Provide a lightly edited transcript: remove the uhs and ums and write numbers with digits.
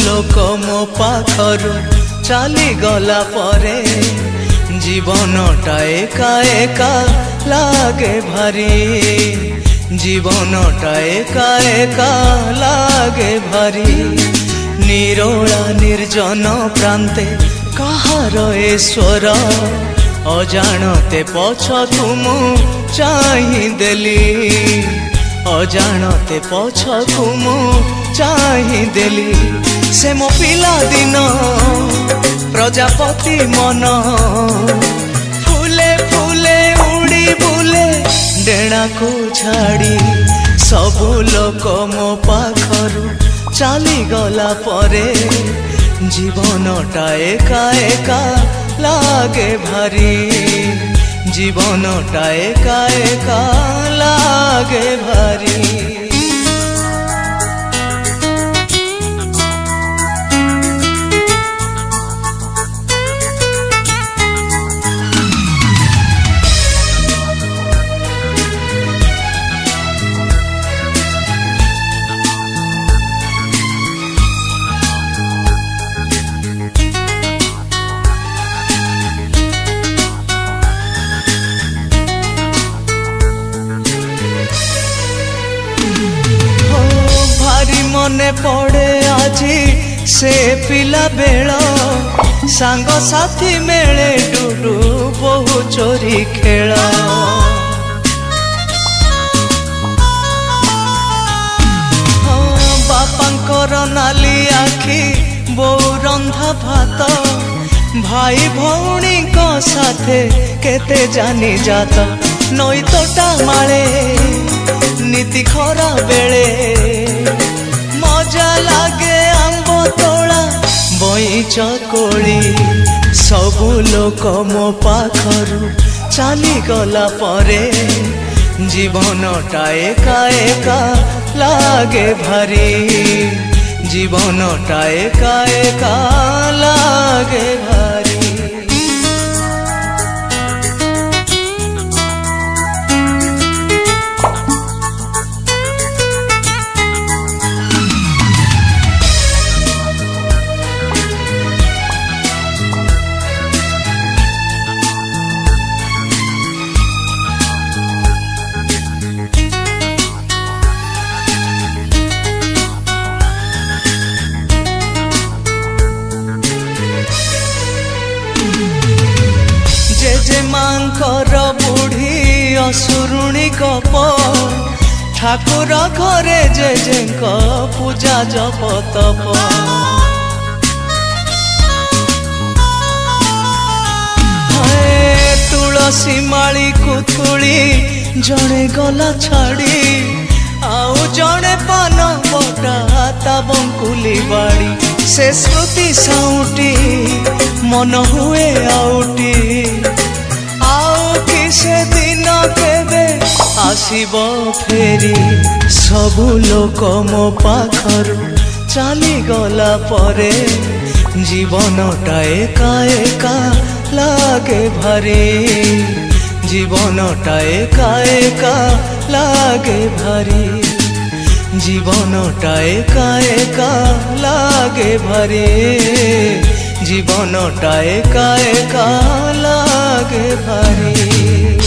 लोक मो पाखरु चली गला परे जीवनटा एका एका लागे भारी जीवनटा एका एका लागे भारी निरोला निर्जन प्रांते कहार ए स्वर अजाणते पछ तुम चाहि देली अजाणते पछ तुम चाहि देली से मो पिला दिन प्रजापति मन फूले फूले उड़ी बुले डेणा को छाड़ी सबु लोक मो पाखरु चली गला परे जीवनटा एका एका लागे भारी जीवनटा एका एका लागे भारी मने पड़े आजी से पिला बेल सांग साथी मेले डुडू बहु चोरी खेल बापांकर नाली आखि बहु रंधा भात भाई भौणी को साथे केते जानी जात नई तोटा माले नीति खरा बेले मजा लागे आंबो तोला बई चकोली सबु लोक मो पाखरु चली गला परे जीवनटा एका एका लागे भारी जीवनटा एका एका लागे भारी मांकर बुढ़ी असुरुणी गप ठाकुर घरे जेजे पूजा जप तप तुलसी माली कुथुली जड़े गला छाड़ी आउ जड़े पान बटा ता बंकुली बाड़ी से स्मृति साउटी मन हुए आउटी से दिन केबे आसीब फेरी सबु लोक मो पाखरु चली गला परे जीवनटा एका एका लागे भारी जीवनटा एका एका लागे भारी जीवनटा एका एका लागे भारी जीवनटा एका एका लागे भारी।